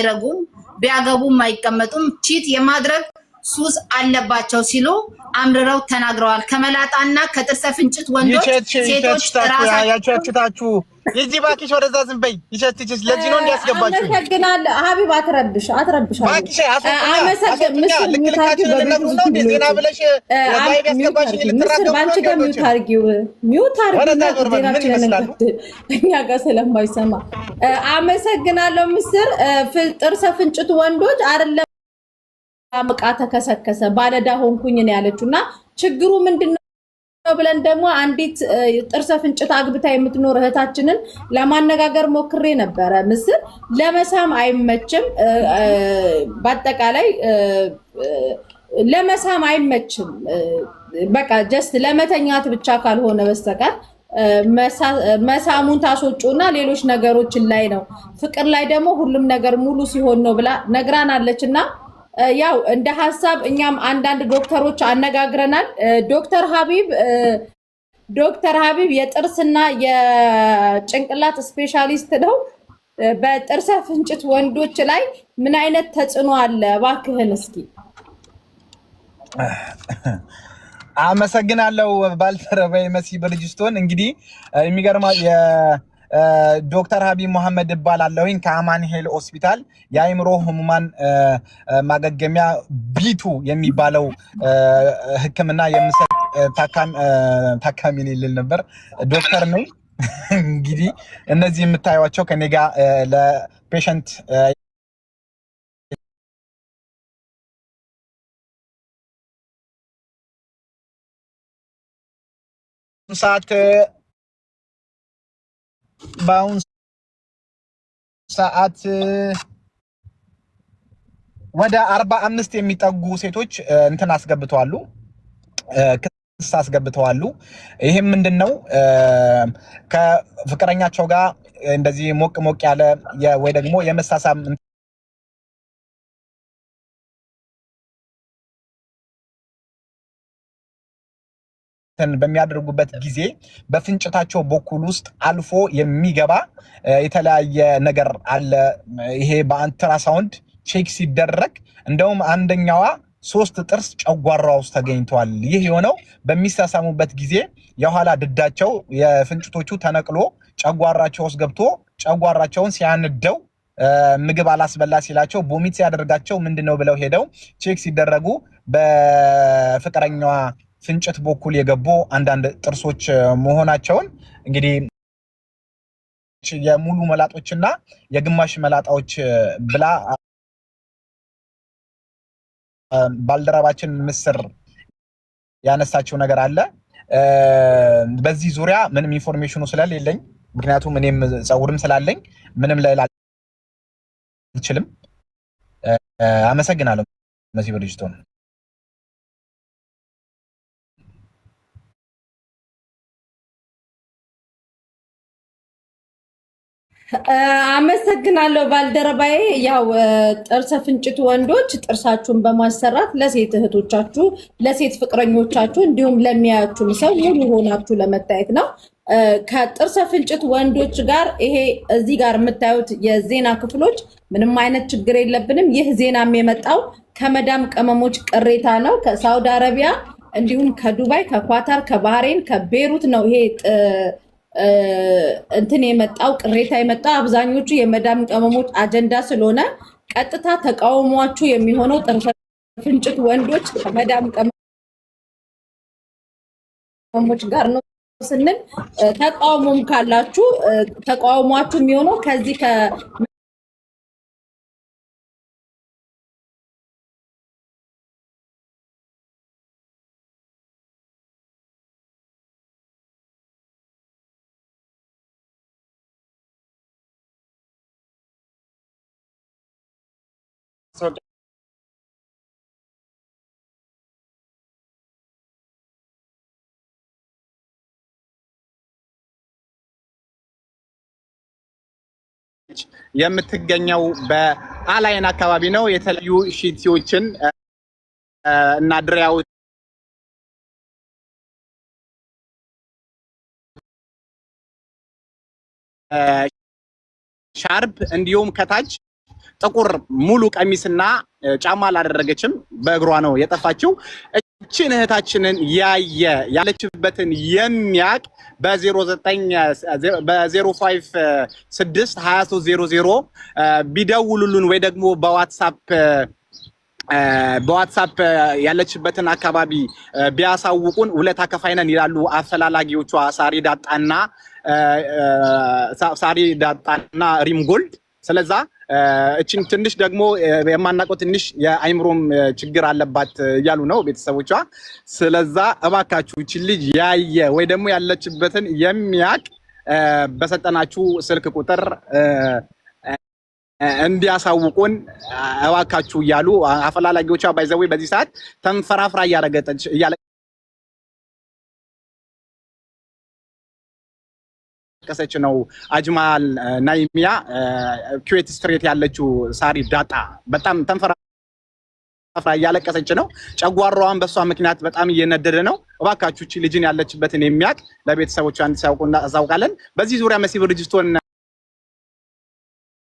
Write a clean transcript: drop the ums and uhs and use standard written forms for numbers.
አይረጉም ቢያገቡም አይቀመጡም ቺት የማድረግ ሱስ አለባቸው ሲሉ አምርረው ተናግረዋል። ከመላጣና ከጥርሰ ፍንጭት ወንዶች ሴቶች ያቻችታችሁ ይጂ ባኪሽ ወደዛ ዝም በይ ይቻችሽ ለዚህ ነው እንዲያስገባችሁ አመሰግናለሁ ሀቢብ አትረብሽ ባኪሽ ልክልካችሁ ለነገሩ ነው ዜና ብለሽ ላይ ያስገባችሁ ልትራገቡ ባንቺ ጋር ሚውት አርጊው እኛ ጋር ስለማይሰማ አመሰግናለሁ ምስር ጥርሰ ፍንጭት ወንዶች አይደለም አምቃ ተከሰከሰ ባለዳ ሆንኩኝ ነው ያለችውና ችግሩ ምንድነው ብለን ደግሞ አንዲት ጥርሰ ፍንጭት አግብታ የምትኖር እህታችንን ለማነጋገር ሞክሬ ነበረ። ምስል ለመሳም አይመችም፣ በአጠቃላይ ለመሳም አይመችም። በቃ ጀስት ለመተኛት ብቻ ካልሆነ በስተቀር መሳሙን ታስወጪውና ሌሎች ነገሮችን ላይ ነው። ፍቅር ላይ ደግሞ ሁሉም ነገር ሙሉ ሲሆን ነው ብላ ነግራናለችና ያው እንደ ሐሳብ እኛም አንዳንድ ዶክተሮች አነጋግረናል። ዶክተር ሀቢብ የጥርስና የጭንቅላት ስፔሻሊስት ነው። በጥርሰ ፍንጭት ወንዶች ላይ ምን አይነት ተጽዕኖ አለ? እባክህን እስኪ። አመሰግናለሁ ባልተረባይ መሲ ብርጅስቶን። እንግዲህ የሚገርማ ዶክተር ሀቢብ መሐመድ እባላለሁኝ ከአማኑኤል ሆስፒታል የአይምሮ ህሙማን ማገገሚያ ቢቱ የሚባለው ህክምና የምሰጥ ታካሚ ልል ነበር ዶክተር ነኝ። እንግዲህ እነዚህ የምታዩቸው ከኔ ጋር ለፔሸንት ሰዓት በአሁን ሰዓት ወደ 45 የሚጠጉ ሴቶች እንትን አስገብተዋሉ ክስ አስገብተዋሉ። ይሄም ምንድነው ከፍቅረኛቸው ጋር እንደዚህ ሞቅ ያለ ወይ ደግሞ የመሳሳም በሚያደርጉበት ጊዜ በፍንጭታቸው በኩል ውስጥ አልፎ የሚገባ የተለያየ ነገር አለ። ይሄ በአልትራሳውንድ ቼክ ሲደረግ እንደውም አንደኛዋ 3 ጥርስ ጨጓራ ውስጥ ተገኝቷል። ይህ የሆነው በሚሳሳሙበት ጊዜ የኋላ ድዳቸው የፍንጭቶቹ ተነቅሎ ጨጓራቸው ውስጥ ገብቶ ጨጓራቸውን ሲያንደው ምግብ አላስበላ ሲላቸው ቦሚት ሲያደርጋቸው ምንድነው ብለው ሄደው ቼክ ሲደረጉ በፍቅረኛዋ ፍንጭት በኩል የገቡ አንዳንድ ጥርሶች መሆናቸውን እንግዲህ የሙሉ መላጦችና የግማሽ መላጣዎች ብላ ባልደረባችን ምስር ያነሳችው ነገር አለ። በዚህ ዙሪያ ምንም ኢንፎርሜሽኑ ስለሌለኝ ምክንያቱም እኔም ጸጉርም ስላለኝ ምንም ልል አልችልም። አመሰግናለሁ። መሲ ብርጅስቶን አመሰግናለሁ ባልደረባዬ። ያው ጥርሰ ፍንጭት ወንዶች ጥርሳችሁን በማሰራት ለሴት እህቶቻችሁ፣ ለሴት ፍቅረኞቻችሁ እንዲሁም ለሚያያችሁ ሰው ሙሉ ሆናችሁ ለመታየት ነው። ከጥርሰ ፍንጭት ወንዶች ጋር ይሄ እዚህ ጋር የምታዩት የዜና ክፍሎች ምንም አይነት ችግር የለብንም። ይህ ዜናም የመጣው ከመዳም ቅመሞች ቅሬታ ነው። ከሳውዲ አረቢያ እንዲሁም ከዱባይ፣ ከኳታር፣ ከባህሬን፣ ከቤሩት ነው ይሄ እንትን የመጣው ቅሬታ የመጣው። አብዛኞቹ የመዳም ቅመሞች አጀንዳ ስለሆነ ቀጥታ ተቃውሟችሁ የሚሆነው ጥርሰ ፍንጭት ወንዶች ከመዳም ቅመሞች ጋር ነው ስንል ተቃውሞም ካላችሁ ተቃውሟችሁ የሚሆነው ከዚህ የምትገኘው በአላይን አካባቢ ነው። የተለያዩ ሺቲዎችን እና ድሪያዎች ሻርፕ እንዲሁም ከታች ጥቁር ሙሉ ቀሚስና ጫማ አላደረገችም፣ በእግሯ ነው የጠፋችው። እቺን እህታችንን ያለችበትን የሚያቅ በ0562300 ቢደውሉልን ወይ ደግሞ በዋትሳፕ ያለችበትን አካባቢ ቢያሳውቁን ውለታ ከፋይ ነን ይላሉ አፈላላጊዎቿ ሳሪ ዳጣና ሪም ጎልድ። ስለዛ እቺን ትንሽ ደግሞ የማናውቀው ትንሽ የአይምሮም ችግር አለባት እያሉ ነው ቤተሰቦቿ። ስለዛ እባካችሁ እቺ ልጅ ያየ ወይ ደግሞ ያለችበትን የሚያቅ በሰጠናችሁ ስልክ ቁጥር እንዲያሳውቁን እባካችሁ እያሉ አፈላላጊዎቿ ባይዘው በዚህ ሰዓት ተንፈራፍራ እያለቀሰች ነው። አጅማል ናይሚያ ኩዌት ስትሬት ያለችው ሳሪ ዳጣ በጣም ተንፈራፍራ እያለቀሰች ነው። ጨጓራዋን በሷ ምክንያት በጣም እየነደደ ነው። እባካችሁ እቺ ልጅን ያለችበትን የሚያቅ ለቤተሰቦቿ እንዲያውቁ እናሳውቃለን። በዚህ ዙሪያ መሲ ብርጅስቶን